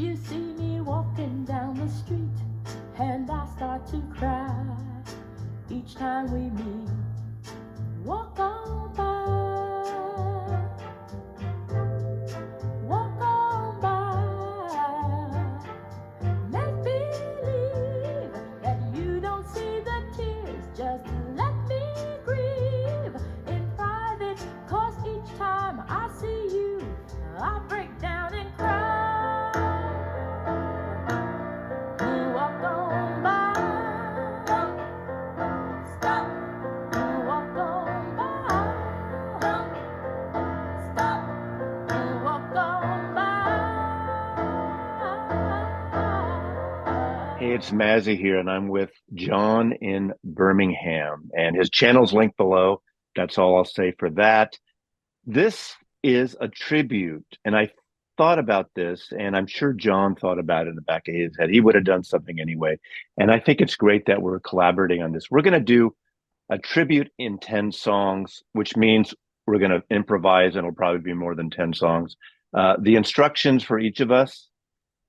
you see me walking down the street and I start to cry each time we meet, walk on by. Walk on by. Make believe that you don't see the tears. Just let me grieve in private, 'cause each time I see you, I break down and cry. You walk on by. Stop. You walk on by. Stop. You walk on by. Hey, it's Mazzy here, and I'm with John in Birmingham, and his channel's linked below. That's all I'll say for that. This is a tribute, and I thought about this, and I'm sure John thought about it in the back of his head. He would have done something anyway, and I think it's great that we're collaborating on this. We're going to do a tribute in 10 songs, which means we're going to improvise, and it'll probably be more than 10 songs. The instructions for each of us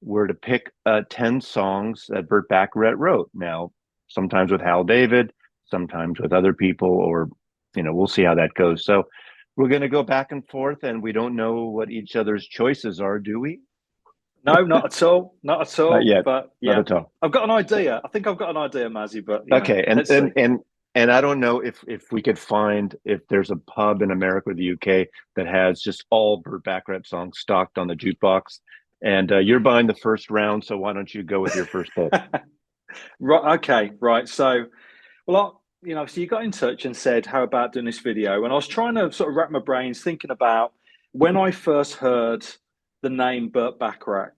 were to pick 10 songs that Burt Bacharach wrote. Now, sometimes with Hal David, sometimes with other people, or, we'll see how that goes. So we're going to go back and forth, and we don't know what each other's choices are, do we? No, not at all. Not at all. Not yet. But yeah, not at all. I've got an idea. I think I've got an idea, Mazzy, but okay. And I don't know if we could find, if there's a pub in America or the UK that has just all Burt Bacharach songs stocked on the jukebox. And you're buying the first round, so why don't you go with your first pick? Right. Okay. Right. So, well, so you got in touch and said, how about doing this video? And I was trying to sort of wrap my brains thinking about when I first heard the name Burt Bacharach,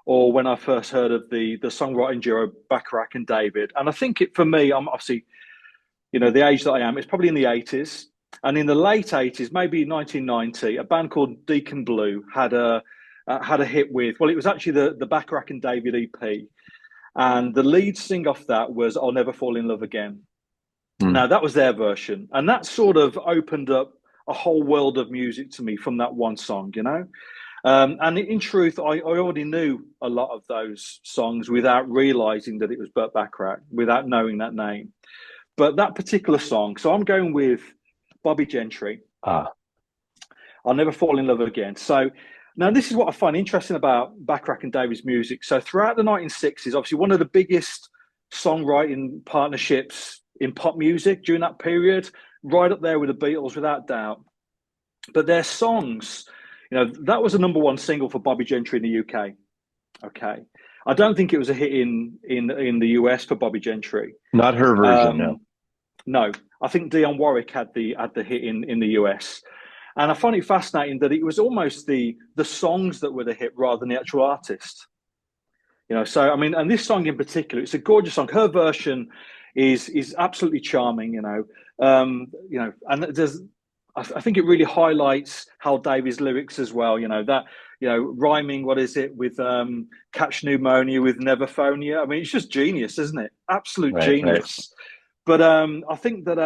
or when I first heard of the songwriting duo Bacharach and David. And I think for me, I'm obviously, the age that I am, it's probably in the 80s. And in the late 80s, maybe 1990, a band called Deacon Blue had a hit with, well, it was actually the Bacharach and David EP. And the lead sing off that was I'll Never Fall in Love Again. Now, that was their version. And that sort of opened up a whole world of music to me from that one song, And in truth, I already knew a lot of those songs without realizing that it was Burt Bacharach, without knowing that name. But that particular song, so I'm going with Bobby Gentry. I'll Never Fall in Love Again. So now this is what I find interesting about Bacharach and David's music. So throughout the 1960s, obviously one of the biggest songwriting partnerships in pop music during that period, right up there with the Beatles, without doubt. But their songs, that was a #1 single for Bobby Gentry in the UK. Okay. I don't think it was a hit in the US for Bobby Gentry. Not her version, no. No. I think Dionne Warwick had the hit in the US. And I find it fascinating that it was almost the songs that were the hit rather than the actual artist. So I mean, and this song in particular, it's a gorgeous song. Her version is absolutely charming, and I think it really highlights Hal David's lyrics as well. Rhyming, what is it, with catch pneumonia with never phone you. I mean, it's just genius, isn't it? Absolute genius. Right. But I think that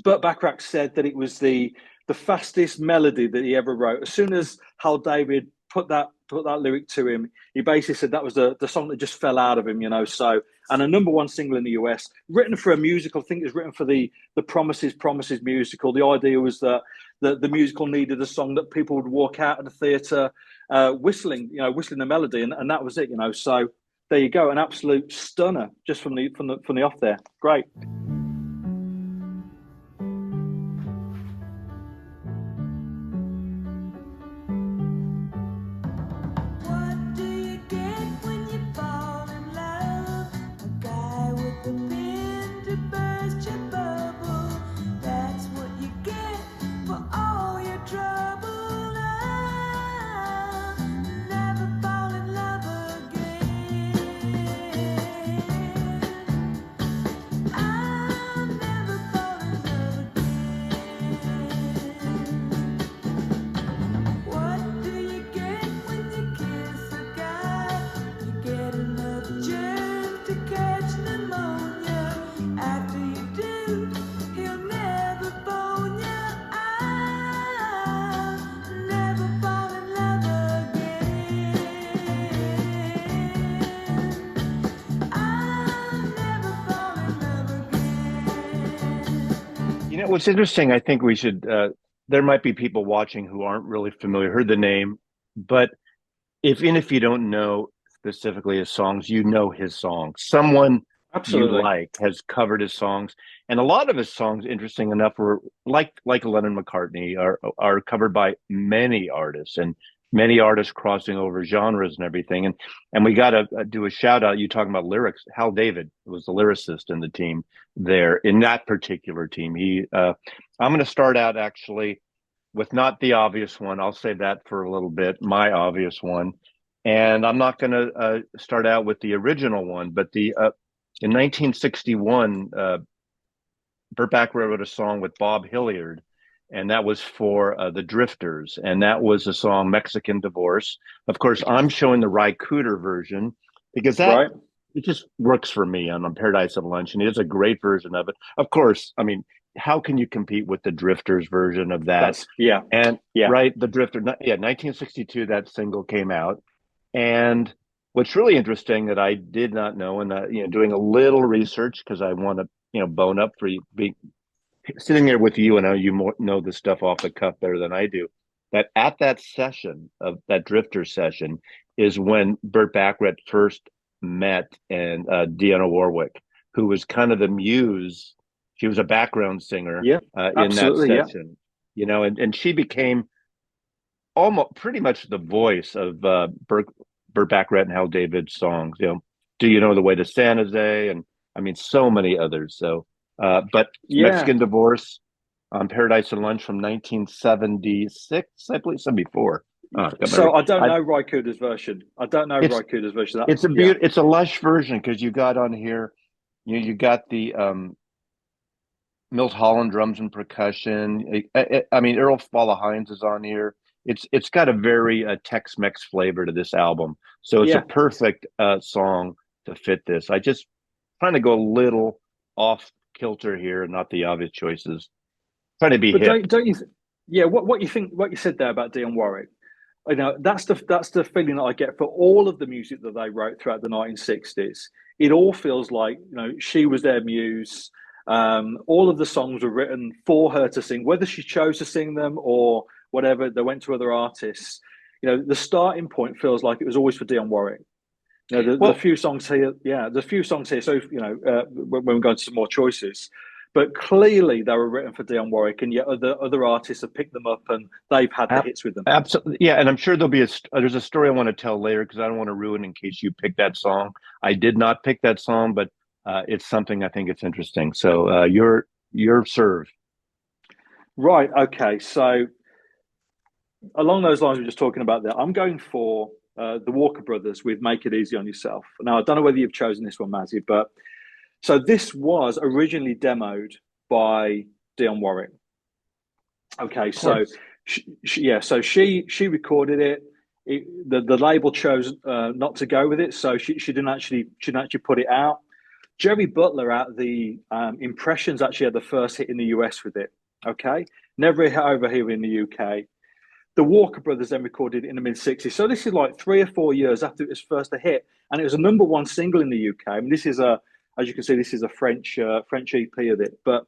Burt Bacharach said that it was the fastest melody that he ever wrote. As soon as Hal David put that lyric to him, he basically said that was the song that just fell out of him, So, and a #1 single in the US, written for a musical. I think it was written for the Promises musical. The idea was that the musical needed a song that people would walk out of the theatre whistling the melody, and that was it, So there you go, an absolute stunner just from the off there. Great. What's interesting, I think we should, there might be people watching who aren't really familiar, heard the name, but even if you don't know specifically his songs, you know his songs. Someone you Absolutely. like has covered his songs, and a lot of his songs, interesting enough, were like Lennon McCartney, are covered by many artists and many artists crossing over genres and everything. And we got to do a shout out. You talking about lyrics? Hal David was the lyricist in the team there in that particular team. I'm going to start out actually with not the obvious one. I'll save that for a little bit. My obvious one. And I'm not going to start out with the original one, but the in 1961, Burt Bacharach wrote a song with Bob Hilliard, and that was for the Drifters, and that was the song "Mexican Divorce." Of course, I'm showing the Ry Cooder version because that Right. it just works for me on Paradise at Lunch, and it is a great version of it. Of course, I mean, how can you compete with the Drifters version of that? That's yeah. And Yeah. right, the Drifter, yeah, 1962, that single came out, and what's really interesting that I did not know, and doing a little research because I want to, bone up for you, being sitting there with you, and you more know this stuff off the cuff better than I do. That at that session of that Drifter session is when Burt Bacharach first met and Dionne Warwick, who was kind of the muse. She was a background singer Yeah. in that Absolutely. Yeah. session, and she became almost pretty much the voice of Burt Bacharach and Hal David's songs. Do you know the way to San Jose? And I mean, so many others. So, but Yeah. Mexican Divorce on Paradise and Lunch from 1976, I believe, 74. So I don't know Ry Cooder's version. I don't know It's Ry Cooder's version. Yeah. it's a lush version because you got on here, you got the Milt Holland drums and percussion. I mean, Earl Falla Hines is on here. It's got a very Tex-Mex flavor to this album, so it's a Yeah. perfect song to fit this. I just trying to go a little off kilter here, and not the obvious choices. Trying to be But hip. don't you? Yeah. What you think? What you said there about Dionne Warwick? That's the feeling that I get for all of the music that they wrote throughout the 1960s. It all feels like she was their muse. All of the songs were written for her to sing, whether she chose to sing them or whatever. They went to other artists. The starting point feels like it was always for Dionne Warwick. The Well, few songs here, yeah, the few songs here. So when we go into some more choices, but clearly they were written for Dionne Warwick, and yet other artists have picked them up and they've had the hits with them. absolutely, yeah. And I'm sure there's a story I want to tell later because I don't want to ruin in case you pick that song. I did not pick that song, but it's something I think it's interesting. So your serve. Right. Okay. So along those lines, we're just talking about that. I'm going for the Walker Brothers with "Make It Easy on Yourself." Now, I don't know whether you've chosen this one, Mazzy, but so this was originally demoed by Dionne Warwick. Okay, so she recorded it. The label chose not to go with it, so she didn't actually put it out. Jerry Butler out the Impressions actually had the first hit in the US with it. Okay, never hit over here in the UK. The Walker Brothers then recorded it in the mid '60s. So this is like 3 or 4 years after it was first a hit, and it was a number one single in the UK. I mean, as you can see, this is a French EP of it. But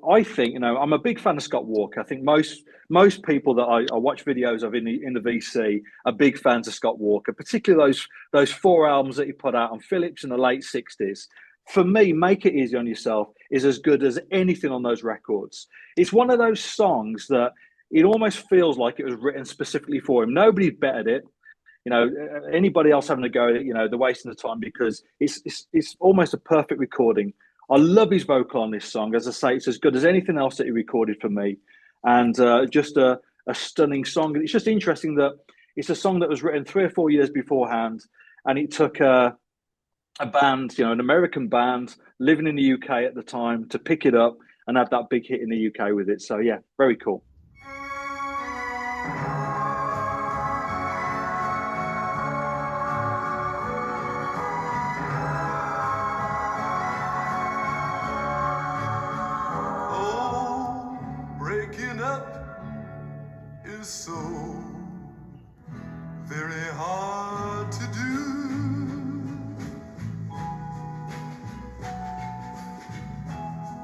I think I'm a big fan of Scott Walker. I think most people that I watch videos of in the VC are big fans of Scott Walker, particularly those four albums that he put out on Philips in the late '60s. For me, "Make It Easy on Yourself" is as good as anything on those records. It's one of those songs that it almost feels like it was written specifically for him. Nobody bettered it. Anybody else having a go at it, they're wasting the time because it's almost a perfect recording. I love his vocal on this song. As I say, it's as good as anything else that he recorded for me, and just a stunning song. It's just interesting that it's a song that was written 3 or 4 years beforehand, and it took a band, an American band living in the UK at the time, to pick it up and have that big hit in the UK with it. So yeah, very cool. Oh, breaking up is so very hard to do.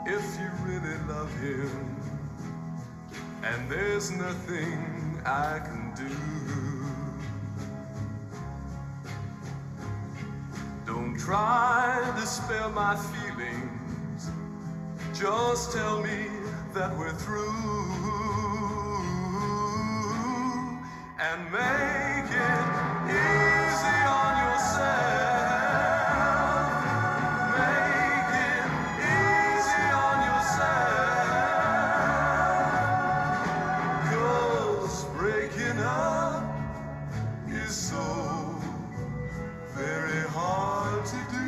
If you really love him, and there's nothing I can do. Don't try to spare my feelings, just tell me that we're through, and make it easy on yourself. Make it easy on yourself, 'cause breaking up is so very hard to do.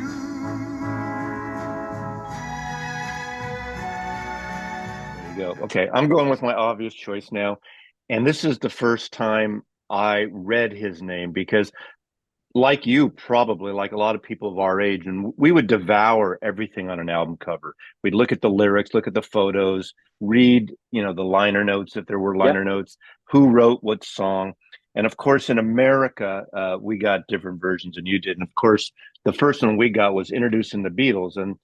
Go. Okay, I'm going with my obvious choice now. And this is the first time I read his name because, like you, probably like a lot of people of our age, and we would devour everything on an album cover. We'd look at the lyrics, look at the photos, read, the liner notes if there were liner notes, who wrote what song. And of course, in America, we got different versions than you did. And of course, the first one we got was introducing the Beatles. And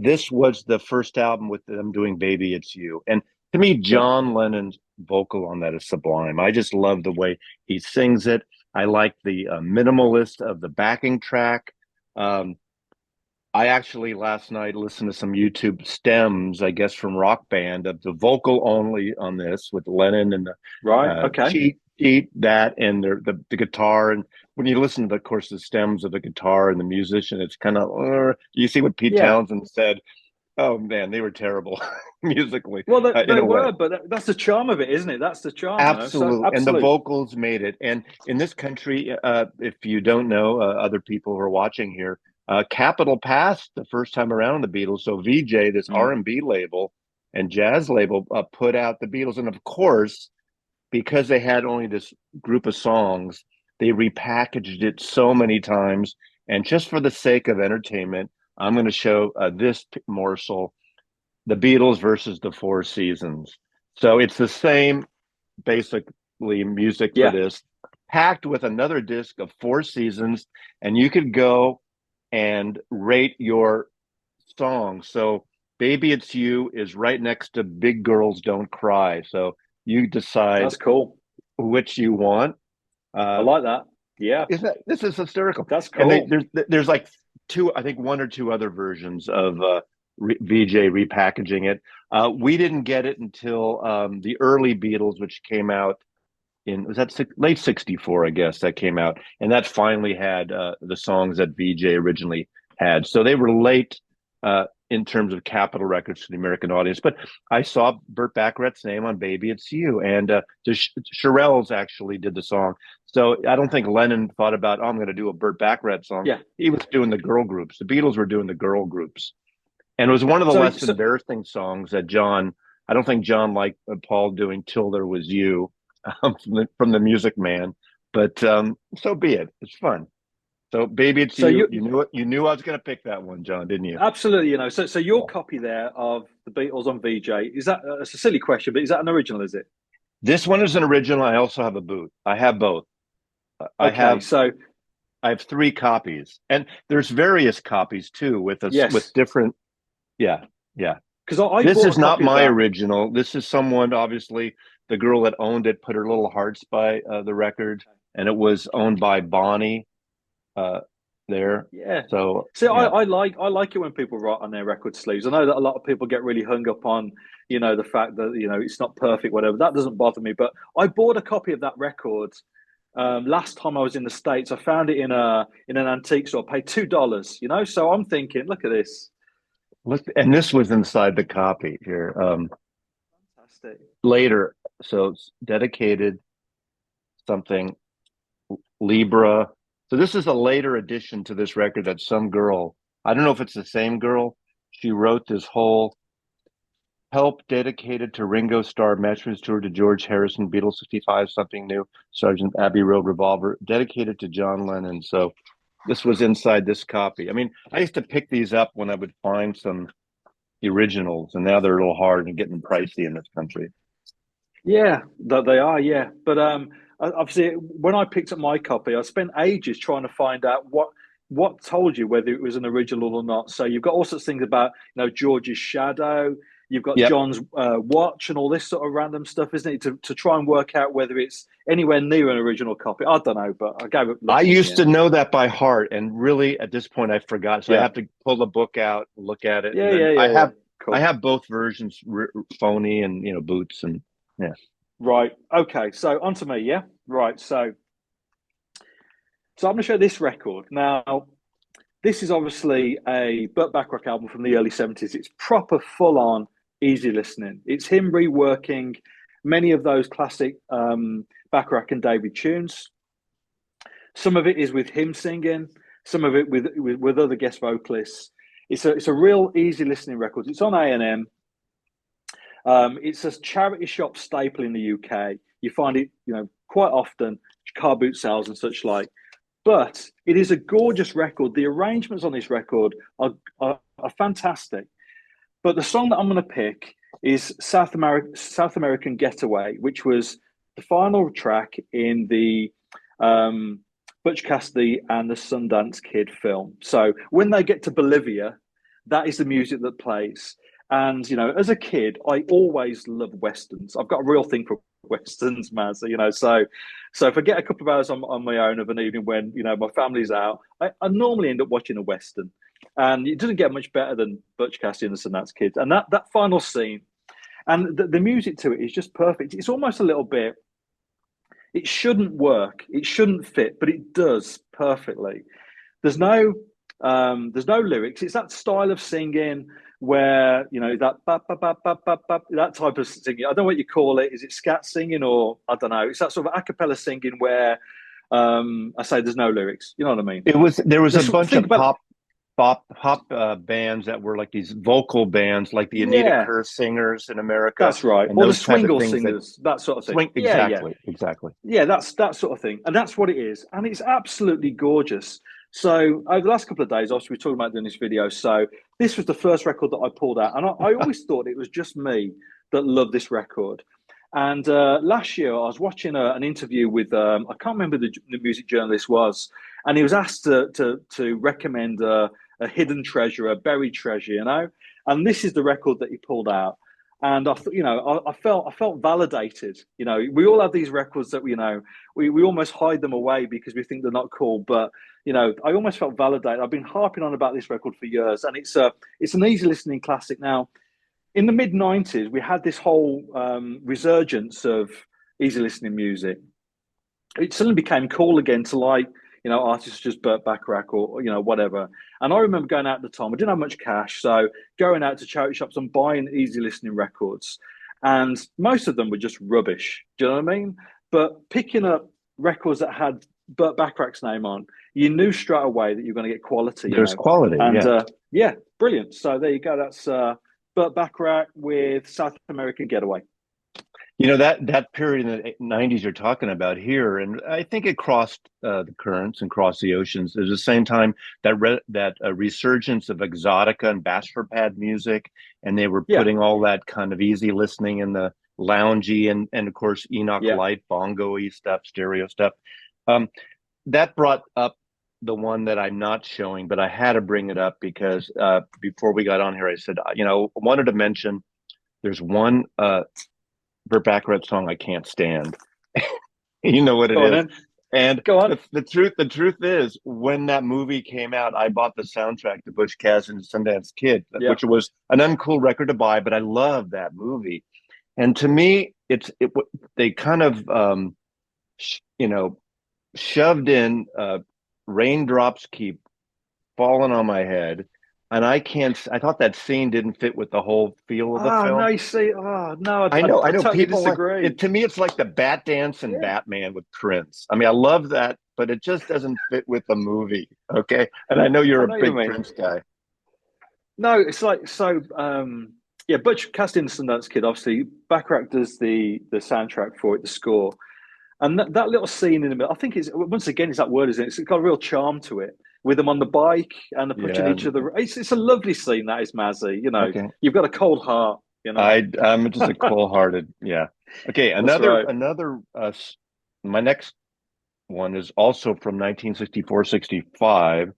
this was the first album with them doing Baby It's You. And to me, John Lennon's vocal on that is sublime. I just love the way he sings it. I like the minimalist of the backing track. I actually last night listened to some YouTube stems, I guess, from Rock Band of the vocal only on this with Lennon and the cheat that and the guitar. And when you listen to, of course, the stems of the guitar and the musician, it's kind of, you see what Pete Townsend said. Oh man, they were terrible musically. Well, they were, but that's the charm of it, isn't it? That's the charm. Absolutely. And the vocals made it. And in this country, if you don't know, other people who are watching here, Capitol passed the first time around the Beatles. So VJ, this R&B label and jazz label, put out the Beatles. And of course, because they had only this group of songs, they repackaged it so many times. And just for the sake of entertainment, I'm going to show this morsel, the Beatles versus the Four Seasons. So it's the same, basically, music for this, packed with another disc of Four Seasons, and you could go and rate your song. So Baby It's You is right next to Big Girls Don't Cry. So you decide that's cool which you want. I like that. Yeah. This is hysterical. That's cool. And there's like one or two other versions of VJ repackaging it. We didn't get it until the early Beatles, which came out was that late '64, I guess, that came out. And that finally had the songs that VJ originally had. So they were late in terms of Capitol Records to the American audience. But I saw Burt Bacharach's name on Baby It's You. And the Shirelles actually did the song. So I don't think Lennon thought about, I'm going to do a Burt Bacharach song. Yeah. He was doing the girl groups. The Beatles were doing the girl groups. And it was one of the less embarrassing songs that I don't think John liked Paul doing Till There Was You from the Music Man. But so be it. It's fun. So Baby It's You. You knew I was going to pick that one, John, didn't you? Absolutely. So your copy there of the Beatles on VJ, is that, it's a silly question, but is that an original, is it? This one is an original. I also have a boot. I have both. I have 3 copies, and there's various copies too with different. Yeah. Because this is not my original. This is someone, obviously, the girl that owned it put her little hearts by the record, and it was owned by Bonnie. There. Yeah. So I like it when people write on their record sleeves. I know that a lot of people get really hung up on, the fact that, it's not perfect, whatever. That doesn't bother me. But I bought a copy of that record last time I was in the States. I found it in an antique store, paid $2, So I'm thinking, look at this. And this was inside the copy here. Fantastic. Later. So it's dedicated something Libra. So this is a later addition to this record that some girl, I don't know if it's the same girl, she wrote this whole help dedicated to Ringo Starr Message Tour to George Harrison, Beatles 65, Something New, Sergeant Abbey Road Revolver, dedicated to John Lennon. So this was inside this copy. I mean, I used to pick these up when I would find some originals, and now they're a little hard and getting pricey in this country. Yeah, they are, yeah. But obviously, when I picked up my copy, I spent ages trying to find out what told you whether it was an original or not. So you've got all sorts of things about, George's shadow. You've got Yep. John's watch and all this sort of random stuff, isn't it? To try and work out whether it's anywhere near an original copy. I don't know, but I gave up. I looking in used the to end. know that by heart, and really at this point I forgot. So I Yeah, have to pull the book out, look at it, and yeah, then yeah, I yeah, yeah. have I Cool. have both versions, phony and Boots, and yeah. Right. Okay. So on to me. Yeah. Right. So I'm going to show this record now. This is obviously a Burt Bacharach album from the early 70s. It's proper, full on, easy listening. It's him reworking many of those classic Bacharach and David tunes. Some of it is with him singing, some of it with other guest vocalists. It's a real easy listening record. It's on A&M. It's a charity shop staple in the UK. You find it, quite often, car boot sales and such like. But it is a gorgeous record. The arrangements on this record are fantastic. But the song that I'm going to pick is South American Getaway, which was the final track in the Butch Cassidy and the Sundance Kid film. So when they get to Bolivia, that is the music that plays. And as a kid, I always loved westerns. I've got a real thing for westerns, man. So if I get a couple of hours on my own of an evening when my family's out, I normally end up watching a western, and it doesn't get much better than Butch Cassidy and the Sundance Kid. And that final scene, and the music to it is just perfect. It's almost a little bit. It shouldn't work. It shouldn't fit, but it does perfectly. There's no lyrics. It's that style of singing where that that type of singing. I don't know what you call it. Is it scat singing, or I don't know? It's that sort of a cappella singing where I say there's no lyrics. You know what I mean? There was a bunch of about, pop bands that were like these vocal bands, like the Anita yeah, Kerr singers in America, that's right. and Or the those type of swingle things singers, that sort of thing. swing. Yeah. Exactly. Yeah, that's that sort of thing. And that's what it is. And it's absolutely gorgeous. So over the last couple of days, obviously, we're talking about doing this video. So this was the first record that I pulled out. And I always thought it was just me that loved this record. And last year, I was watching an interview with, I can't remember who the music journalist was. And he was asked to recommend a hidden treasure, a buried treasure, And this is the record that he pulled out. And I felt validated. We all have these records that we almost hide them away because we think they're not cool. But I almost felt validated. I've been harping on about this record for years, and it's an easy listening classic. Now, in the mid '90s, we had this whole resurgence of easy listening music. It suddenly became cool again to like artists such as Burt Bacharach or whatever. And I remember going out at the time. I didn't have much cash, so going out to charity shops and buying easy listening records, and most of them were just rubbish. Do you know what I mean? But picking up records that had Burt Bacharach's name on, you knew straight away that you're going to get quality. There's quality, and yeah, brilliant. So there you go. That's Burt Bacharach with South American Getaway. That period in the '90s you're talking about here, and I think it crossed the currents and crossed the oceans. There's the same time that resurgence of exotica and bastard music, and they were putting all that kind of easy listening in the loungy and of course Enoch Light bongo-y stuff, stereo stuff. That brought up the one that I'm not showing, but I had to bring it up because before we got on here, I said I wanted to mention there's one. Burt Bacharach song I can't stand. You know what it is. And go on. The truth is, when that movie came out, I bought the soundtrack to Butch Cassidy and Sundance Kid, which was an uncool record to buy, but I love that movie. And to me, they kind of shoved in raindrops keep falling on my head. And I thought that scene didn't fit with the whole feel of the film. No, you see, I know. I know totally people disagree. To me, it's like the Bat Dance and Batman with Prince. I mean, I love that, but it just doesn't fit with the movie. Okay. And I know you're a big Prince guy. No, it's like, Butch Cassidy and Sundance Kid, obviously, Bacharach does the soundtrack for it, the score. And that little scene in the middle, I think once again, it's that word, isn't it? It's got a real charm to it. With them on the bike and they're pushing each other. It's a lovely scene, that is, Mazzy. You've got a cold heart. I'm just a cold-hearted. Yeah. Okay. My next one is also from 1964-65,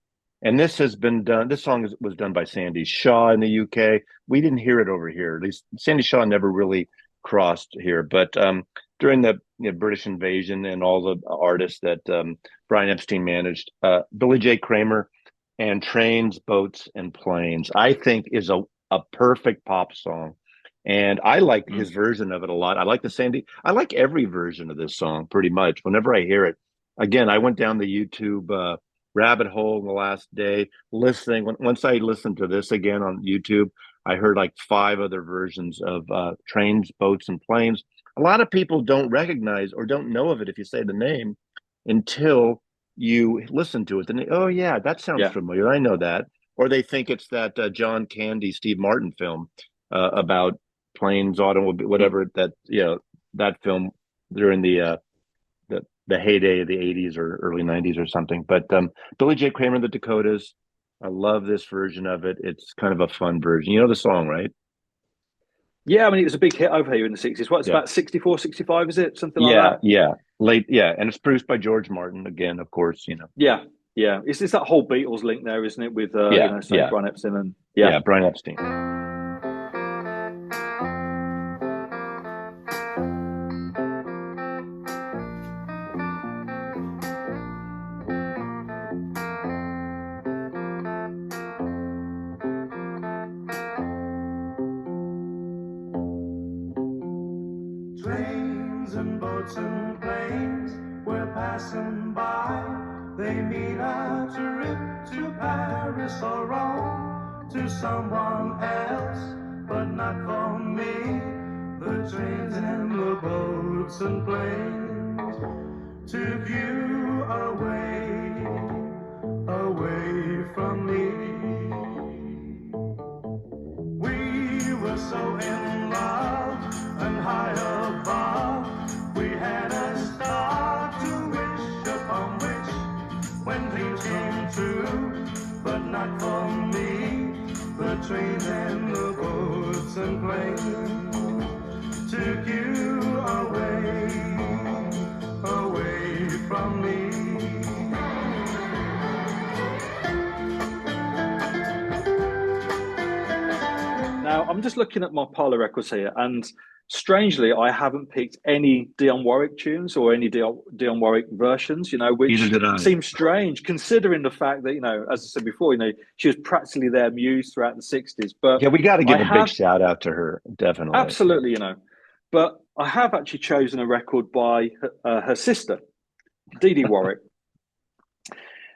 And this has been done. This song was done by Sandy Shaw in the UK. We didn't hear it over here. At least Sandy Shaw never really crossed here. But during the British invasion and all the artists that Brian Epstein managed, Billy J. Kramer and Trains, Boats, and Planes, I think is a perfect pop song. And I like his version of it a lot. I like I like every version of this song pretty much whenever I hear it. Again, I went down the YouTube rabbit hole in the last day listening. Once I listened to this again on YouTube, I heard like 5 other versions of Trains, Boats, and Planes. A lot of people don't recognize or don't know of it if you say the name until you listen to it. Then, oh yeah, that sounds familiar. I know that. Or they think it's that John Candy, Steve Martin film about planes, automobile, whatever that film during the heyday of the 80s or early 90s or something. But Billy J. Kramer, the Dakotas, I love this version of it. It's kind of a fun version. You know the song, right? Yeah, I mean, it was a big hit over here in the 60s. What, it's about 64, 65, is it? Something like that? Yeah. Late, yeah. And it's produced by George Martin, again, of course, Yeah. It's that whole Beatles link there, isn't it? With, Brian Epstein and... Yeah, Brian Epstein. Trains and boats and planes, we're passing by. They mean a trip to Paris or Rome, to someone else, but not for me. The trains and the boats and planes took you away, away from me. We were so in love and high above, we had a star to wish upon which, when dreams came true, but not for me. The trains and the boats and planes took you away, away from me. Now, I'm just looking at my pile of records here, and strangely, I haven't picked any Dionne Warwick tunes or any Dionne Warwick versions, which seems strange considering the fact that, as I said before, she was practically their muse throughout the 60s. But yeah, we got to give a big shout out to her, definitely. Absolutely, But I have actually chosen a record by her sister, Dionne Warwick.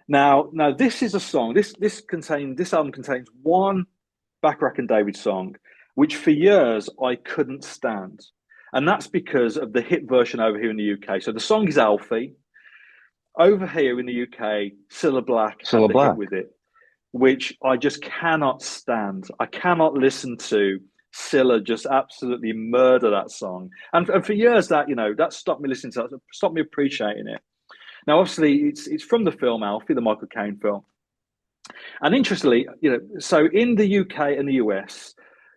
Now, this is a song. This album contains one Bacharach and David song, which for years I couldn't stand. And that's because of the hit version over here in the UK. So the song is Alfie. Over here in the UK, Cilla Black had the hit with it, which I just cannot stand. I cannot listen to Cilla just absolutely murder that song. And for years that stopped me listening to it, stopped me appreciating it. Now, obviously, it's from the film Alfie, the Michael Caine film. And interestingly, so in the UK and the US,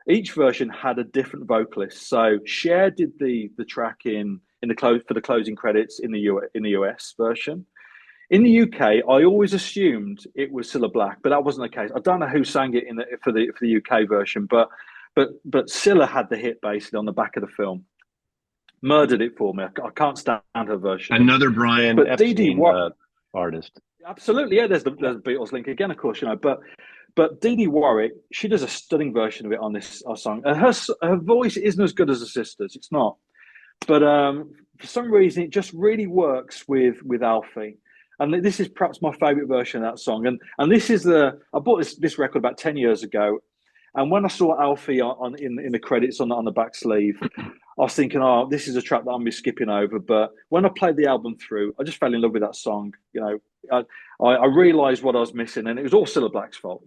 each version had a different vocalist. So Cher did the track for the closing credits in the US version. In the UK, I always assumed it was Cilla Black, but that wasn't the case. I don't know who sang it for the UK version, but Cilla had the hit basically on the back of the film. Murdered it for me. I can't stand her version. Another Brian Epstein artist. Absolutely, yeah. There's the Beatles link again, of course, But Dionne Warwick, she does a stunning version of it on this song. And her voice isn't as good as her sister's. It's not. But for some reason, it just really works with Alfie. And this is perhaps my favourite version of that song. And this is I bought this record about 10 years ago. And when I saw Alfie in the credits on the back sleeve, I was thinking, oh, this is a track that I'm be skipping over. But when I played the album through, I just fell in love with that song. I realised what I was missing, and it was all Cilla Black's fault.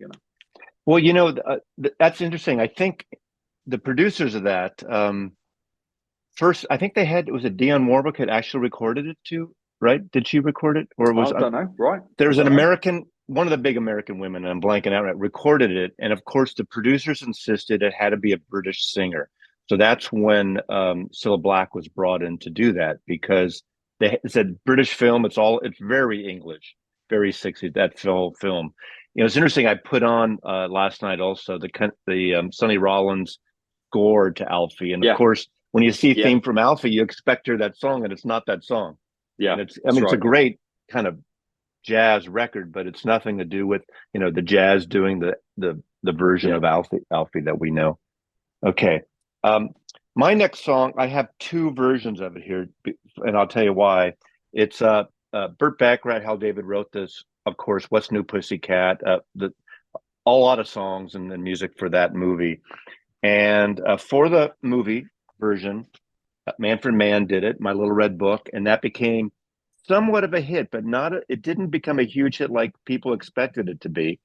Well, that's interesting. I think the producers of that first, I think was it Dionne Warwick had actually recorded it too, right? Did she record it, or was I don't know? Right? There's an American. One of the big American women, and I'm blanking out, recorded it. And of course, the producers insisted it had to be a British singer. So that's when Cilla Black was brought in to do that, because they said British film, it's very English, very 60s, that film. it's interesting. I put on last night also the Sonny Rollins score to Alfie, and of Yeah, course, when you see yeah, theme from Alfie, you expect her that song, and it's not that song. yeah. And I That's mean, it's a right. great kind of jazz record, but it's nothing to do with the jazz doing the version Yeah. of Alfie that we know. Okay. Um, my next song, I have two versions of it here, and I'll tell you why. It's Burt Bacharach, How David Wrote This, of course, What's New Pussycat, a lot of songs and the music for that movie. And for the movie version, Manfred Mann did it, My Little Red Book, and that became somewhat of a hit, but it didn't become a huge hit like people expected it to be.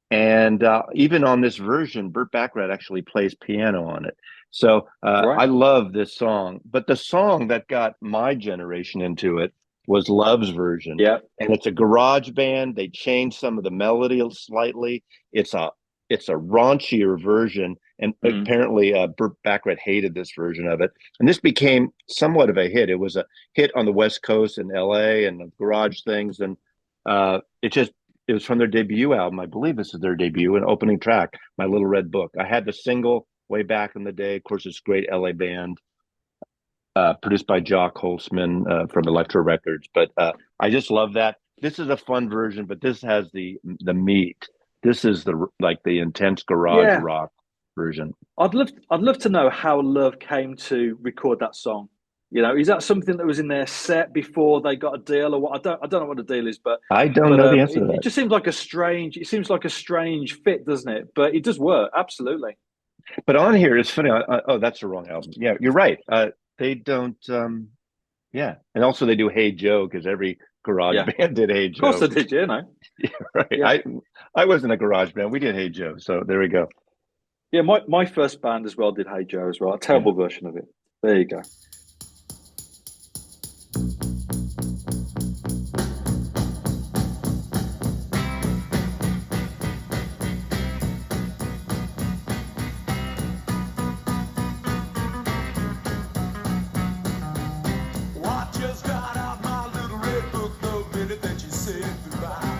And even on this version, Burt Bacharach actually plays piano on it. So Right. I love this song. But the song that got my generation into it was Love's version. Yeah. And it's a garage band. They changed some of the melody slightly. It's a raunchier version. And Mm. apparently Burt Bacharach hated this version of it. And this became somewhat of a hit. It was a hit on the West Coast in LA and the garage things. And it was from their debut album. I believe this is their debut, an opening track, My Little Red Book. I had the single way back in the day. Of course, it's a great LA band, produced by Jock Holtzman from Elektra Records. But I just love that. This is a fun version, but this has the meat. This is the intense garage Yeah. rock version. I'd love to know how Love came to record that song. Is that something that was in their set before they got a deal, or what? I don't know what the deal is, but I don't know the answer to it that. just seems like a strange fit, doesn't it? But it does work, absolutely. But on here, it's funny. Oh, that's the wrong album. Yeah, you're right. They don't. Yeah, and also they do Hey Joe because every garage Yeah, band did Hey of course Joe. I did. Yeah, right. Yeah, I wasn't a garage band. We did Hey Joe. So there we go. yeah. My first band as well did Hey Joe as well. A Yeah. terrible version of it. There you go. Well, I just got out my little red book the minute that you said goodbye.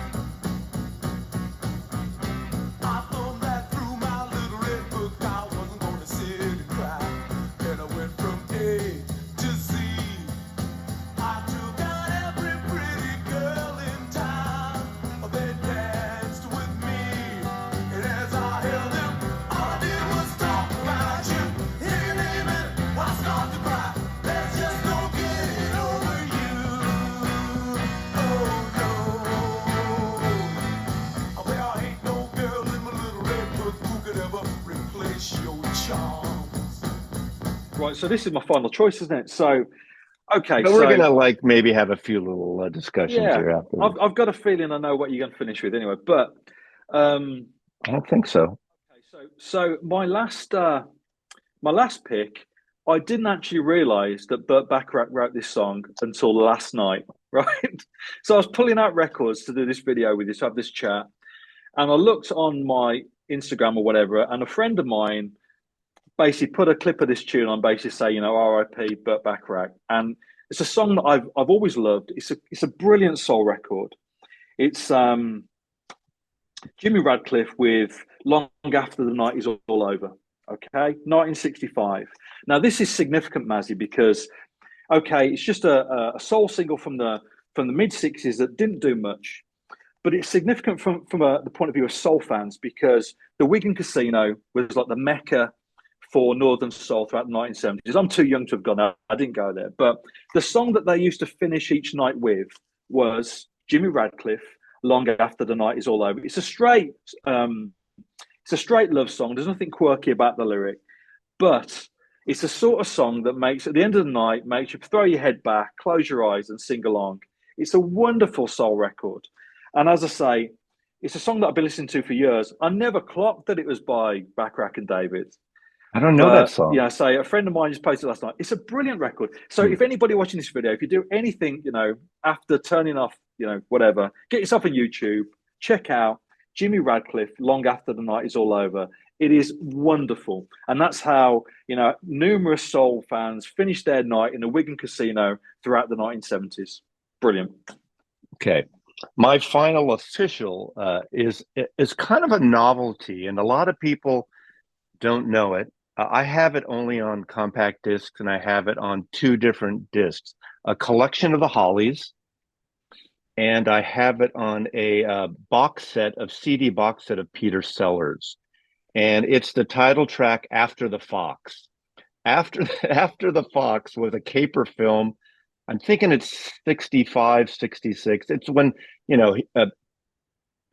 I thumbed that through my little red book. I wasn't gonna sit and cry. Then I went from A to Z. I took out every pretty girl in town. They danced with me, and as I held them, all I did was talk about you. Hear your name and I start to cry. There's just no getting over you. Oh no. Well, ain't no girl in my little red book who could ever replace your charms. Right. So this is my final choice, isn't it? So, okay. But we're gonna maybe have a few little discussions Yeah, here after. I've got a feeling I know what you're going to finish with anyway. But um, I don't think so. okay, so my last pick, I didn't actually realise that Burt Bacharach wrote this song until last night, right? So I was pulling out records to do this video with you, to have this chat, and I looked on my Instagram or whatever, and a friend of mine basically put a clip of this tune on, basically say, R.I.P. Burt Bacharach, and it's a song that I've always loved. It's a brilliant soul record. It's Jimmy Radcliffe with Long After the Night Is All Over. Okay, 1965. Now this is significant, Mazzy, because it's just a soul single from the mid 60s that didn't do much, but it's significant from the point of view of soul fans because the Wigan Casino was like the mecca for Northern Soul throughout the 1970s. I'm too young to have gone out. I didn't go there. But the song that they used to finish each night with was Jimmy Radcliffe, Long After the Night Is All Over. It's a straight love song. There's nothing quirky about the lyric. But it's the sort of song that makes, at the end of the night, makes you throw your head back, close your eyes and sing along. It's a wonderful soul record. And as I say, it's a song that I've been listening to for years. I never clocked that it was by Bacharach and David. I don't know that song. Yeah, so a friend of mine just posted last night. It's a brilliant record. So if anybody watching this video, if you do anything, after turning off, whatever, get yourself on YouTube, check out Jimmy Radcliffe, Long After the Night Is All Over. It is wonderful. And that's how, numerous soul fans finished their night in the Wigan Casino throughout the 1970s. Brilliant. Okay. My final official is kind of a novelty, and a lot of people don't know it. I have it only on compact discs, and I have it on two different discs: a collection of the Hollies, and I have it on a box set of CD box set of Peter Sellers, and it's the title track "After the Fox." After the Fox was a caper film. I'm thinking it's 65, 66. It's when, you know,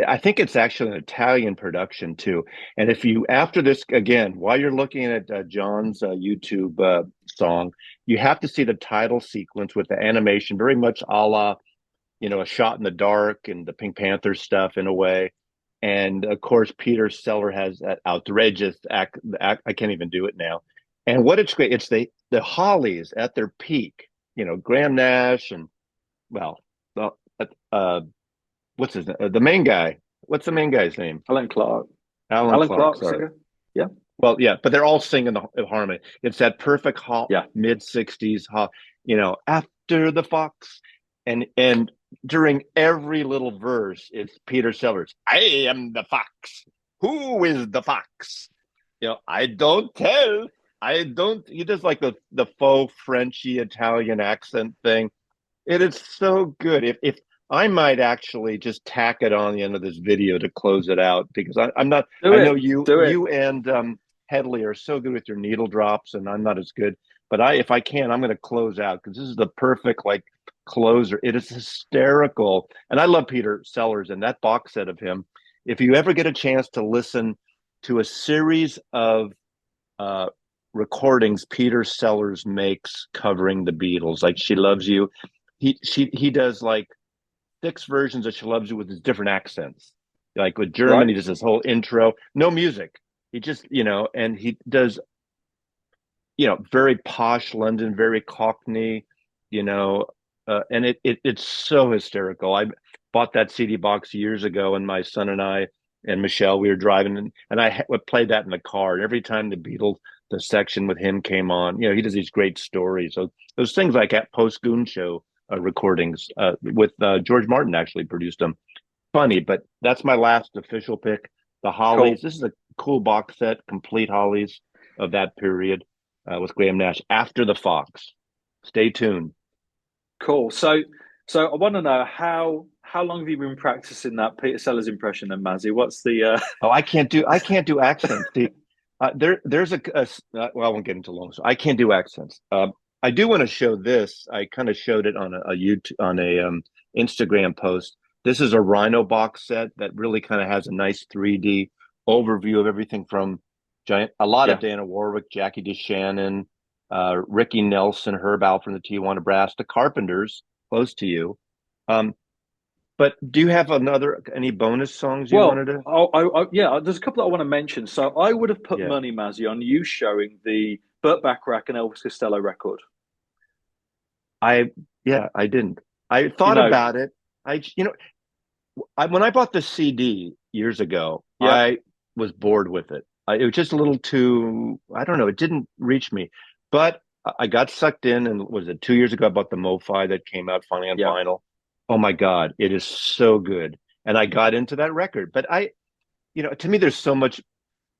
I think it's actually an Italian production too. And if you, after this, again, while you're looking at John's YouTube song, you have to see the title sequence with the animation, very much a la, A Shot in the Dark and the Pink Panther stuff in a way. And of course, Peter Seller has that outrageous act. I can't even do it now. And what it's great, it's the Hollies at their peak. Graham Nash and, well, what's his name? The main guy. What's the main guy's name? Alan Clark. Alan Clark. Sorry. Singer. Yeah. Well, yeah, but they're all singing the harmony. It's that perfect mid '60s, after the Fox, and during every little verse, it's Peter Sellers. I am the fox. Who is the fox? I don't tell. I don't. He does like the faux Frenchy Italian accent thing. It is so good. If I might actually just tack it on the end of this video to close it out, because I'm not. I know you and Headley are so good with your needle drops, and I'm not as good. But if I can, I'm going to close out because this is the perfect closer. It is hysterical, and I love Peter Sellers and that box set of him. If you ever get a chance to listen to a series of recordings Peter Sellers makes covering the Beatles, like "She Loves You," he does 6 versions of "She Loves You" with his different accents. Like with German, He does this whole intro, no music. He just, and he does, very posh London, very Cockney, and it's so hysterical. I bought that CD box years ago, and my son and I and Michelle, we were driving, and I would play that in the car. And every time the Beatles, the section with him came on, he does these great stories. So those things like at Post Goon Show recordings with George Martin actually produced them. Funny, but that's my last official pick. The Hollies. Cool. This is a cool box set, complete Hollies of that period with Graham Nash. After the Fox. Stay tuned. Cool. So I want to know how long have you been practicing that Peter Sellers impression then, Mazzy? What's the I can't do accents. There's well, I won't get into long, so I can't do accents. I do want to show this. I kind of showed it on a YouTube, on a Instagram post. This is a Rhino box set that really kind of has a nice 3D overview of everything from a lot of Dionne Warwick, Jackie DeShannon, Ricky Nelson, Herb Alpert from the Tijuana Brass, the Carpenters, close to you. But do you have any bonus songs you wanted to? Yeah, there's a couple that I want to mention. So I would have put money, Mazzy, on you showing the Burt Bacharach and Elvis Costello record. I didn't. I thought about it. When I bought the CD years ago, I was bored with it. It was just a little too, I don't know, it didn't reach me. But I got sucked in, and was it 2 years ago I bought the MiFi that came out finally on vinyl. Oh my God, it is so good. And I got into that record. But to me, there's so much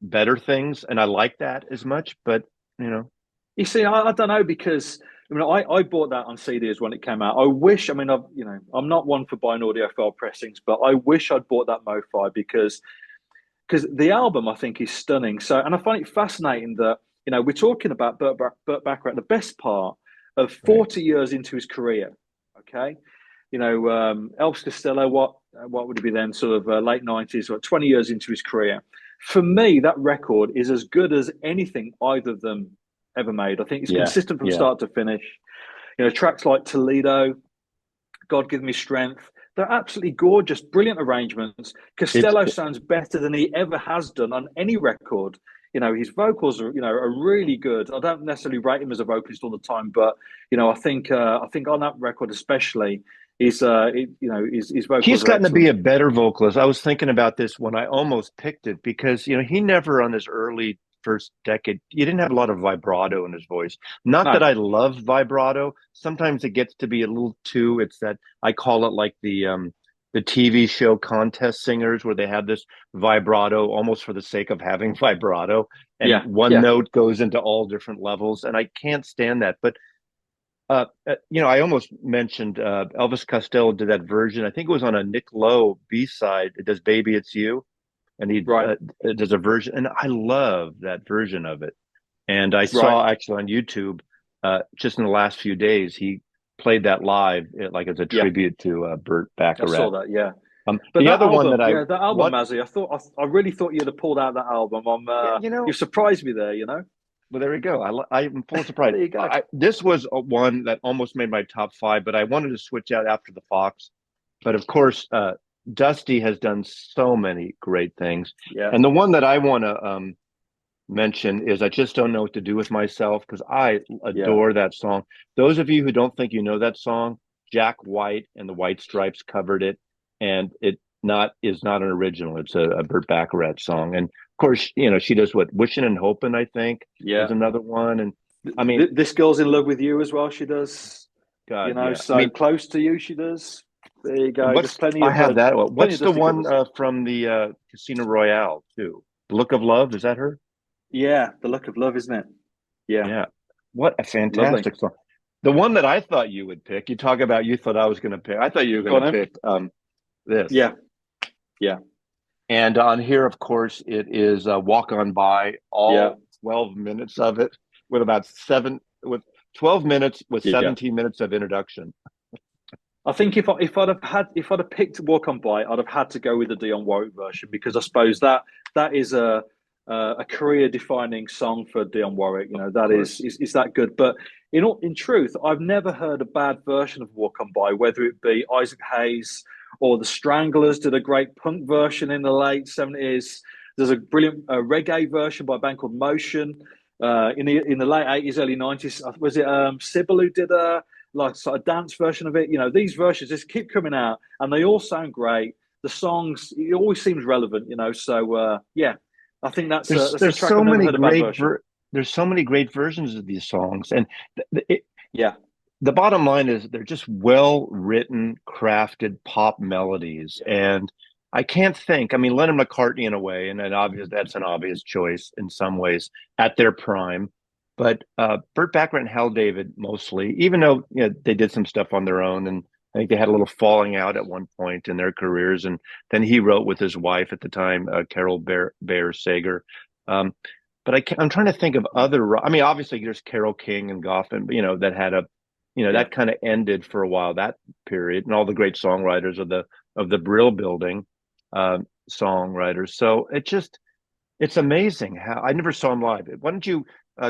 better things, and I like that as much, but You see, I don't know, because I bought that on CDs when it came out. I wish, I'm not one for buying audiophile pressings, but I wish I'd bought that MiFi because the album I think is stunning. So, and I find it fascinating that we're talking about Burt Bacharach, the best part of 40 years into his career. Okay, Elvis Costello, what would it be then? Sort of late 90s, or 20 years into his career. For me, that record is as good as anything either of them ever made. I think it's consistent from start to finish. Tracks like Toledo, God Give Me Strength, they're absolutely gorgeous, brilliant arrangements. Costello sounds better than he ever has done on any record. His vocals are really good. I don't necessarily rate him as a vocalist all the time, but I think on that record especially, his vocals. He's gotten to be a better vocalist. I was thinking about this when I almost picked it, because he never, on his early first decade, he didn't have a lot of vibrato in his voice. Not that I love vibrato. Sometimes it gets to be a little too. It's that I call it like the the TV show Contest Singers, where they have this vibrato almost for the sake of having vibrato, and Yeah, one yeah, note goes into all different levels, and I can't stand that. But I almost mentioned Elvis Costello did that version. I think it was on a Nick Lowe B side. It does "Baby It's You," and he right, does a version, and I love that version of it. And I right. saw actually on YouTube just in the last few days he played that live, like as a Yeah, tribute to Burt I saw Bacharach. that. Yeah. But The that other one that album, I yeah, that album, what Mazzy, I really thought you'd have pulled out that album. yeah, You surprised me there. You know. well, there we go. I'm full of surprise. There you go. This was one that almost made my top five, but I wanted to switch out after the Fox. But of course, Dusty has done so many great things, Yeah, and the one that I want to mention is "I Just Don't Know What to Do with Myself" because I yeah. adore that song. Those of you who don't think you know that song, Jack White and the White Stripes covered it, and it not is not an original. It's a Burt Bacharach song, and of course, she does what "Wishing and Hoping," I think, Yeah. is another one. And I mean, This girl's in love with you as well. She does. You God, know, yeah. I so mean, close to you. She does. There you go. There's what's plenty I of have that? plenty What's of the Dusty one covers. from the Casino Royale too? "The Look of Love." Is that her? Yeah, the look of love, isn't it? Yeah, Yeah. What a lovely. fantastic song. The one that I thought you would pick, you talk about you thought I was going to pick. I thought you were Go going on, to then. pick this. Yeah, yeah, And on here, of course, it is "Walk On By," yeah, all 12 minutes of it, with 12 minutes with yeah. 17 minutes of introduction. I think if I'd have picked Walk On By, I'd have had to go with the Dionne Warwick version because I suppose that is a career defining song for Dionne Warwick. You know Of that course. is that good. But in truth, I've never heard a bad version of Walk On By, whether it be Isaac Hayes or the Stranglers did a great punk version in the late 70s. There's a brilliant reggae version by a band called Motion. In the late 80s, early 90s, was it Sybil who did a like sort of dance version of it? You know, these versions just keep coming out, and they all sound great. The songs, it always seems relevant. You know, so yeah, I think that's a There's track so I've never many heard a bad version. there's so many great versions of these songs, and it, Yeah, the bottom line is they're just well written, crafted pop melodies. And I can't think, I mean, Lennon McCartney in a way, and that's an obvious choice in some ways at their prime. But Burt Bacharach and Hal David mostly, even though they did some stuff on their own, and I think they had a little falling out at one point in their careers. And then he wrote with his wife at the time, Carol Bear Sager. Um, but I'm trying to think of other. I mean, obviously there's Carole King and Goffin, that had a yeah. that kind of ended for a while, that period, and all the great songwriters of the Brill Building songwriters. So it's amazing how I never saw him live. Why don't you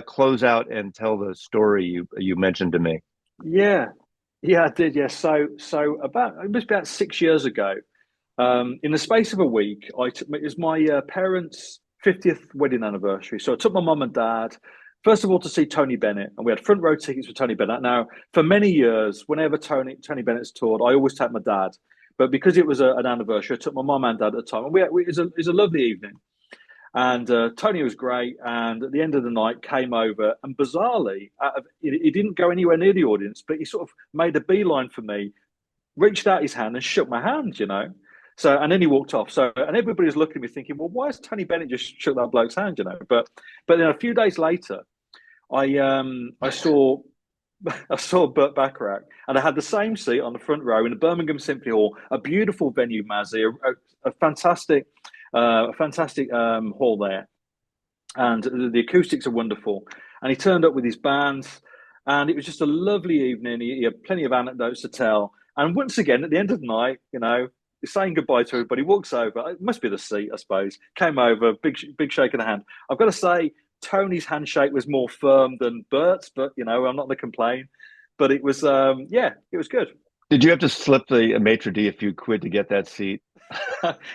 close out and tell the story you mentioned to me? Yeah, yeah, I did. Yeah, so about it must be about 6 years ago. In the space of a week, it was my parents' 50th wedding anniversary. So I took my mum and dad, first of all, to see Tony Bennett, and we had front row tickets for Tony Bennett. Now, for many years, whenever Tony Bennett's toured, I always take my dad. But because it was an anniversary, I took my mum and dad at the time, and it was a lovely evening. And Tony was great. And at the end of the night, came over and bizarrely, he didn't go anywhere near the audience, but he sort of made a beeline for me, reached out his hand and shook my hand, you know. So and then he walked off. So and everybody was looking at me thinking, well, why has Tony Bennett just shook that bloke's hand, you know? But then a few days later, I saw I saw Burt Bacharach, and I had the same seat on the front row in the Birmingham Symphony Hall, a beautiful venue, Mazzy, a fantastic, hall there, and the acoustics are wonderful. And he turned up with his band, and it was just a lovely evening. He had plenty of anecdotes to tell. And once again, at the end of the night, you know, saying goodbye to everybody, walks over. It must be the seat, I suppose. Came over, big shake of the hand. I've got to say, Tony's handshake was more firm than Bert's, but you know, I'm not going to complain. But it was, yeah, it was good. Did you have to slip the maitre d' a few quid to get that seat?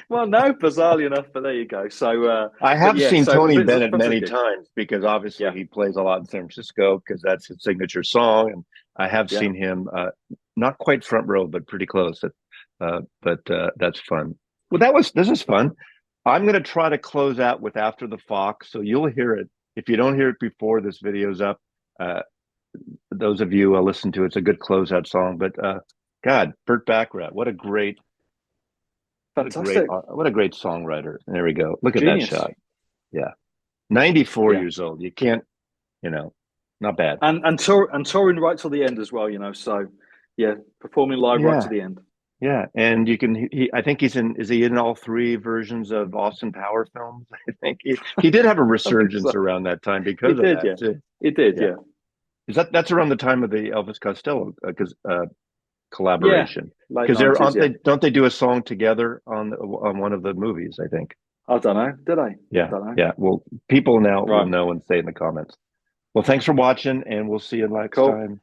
Well, no, bizarrely enough, but there you go. So, I but have yeah, seen so Tony it's a Bennett many fantastic gig. times because obviously Yeah, he plays a lot in San Francisco because that's his signature song, and I have yeah. seen him not quite front row, but pretty close. But that's fun. Well, this is fun. I'm going to try to close out with "After the Fox," so you'll hear it. If you don't hear it before this video's up, uh, those of you listen to it, it's a good closeout song. But God, Burt Bacharach, what a great Fantastic. What a great songwriter. There we go. Look at Genius. that shot. Yeah. 94 Yeah. years old. You can't, not bad. And touring right till the end as well, so yeah, performing live right to the end. Yeah, and you can. I think is he in all three versions of Austin Power films? I think he did have a resurgence around that time because of that. Too. It did, yeah. Is that's around the time of the Elvis Costello collaboration? Because don't they do a song together on one of the movies? I think. I don't know. Did I? Yeah, yeah. Well, people now will know and say in the comments. Well, thanks for watching, and we'll see you next time.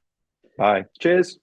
Bye. Cheers.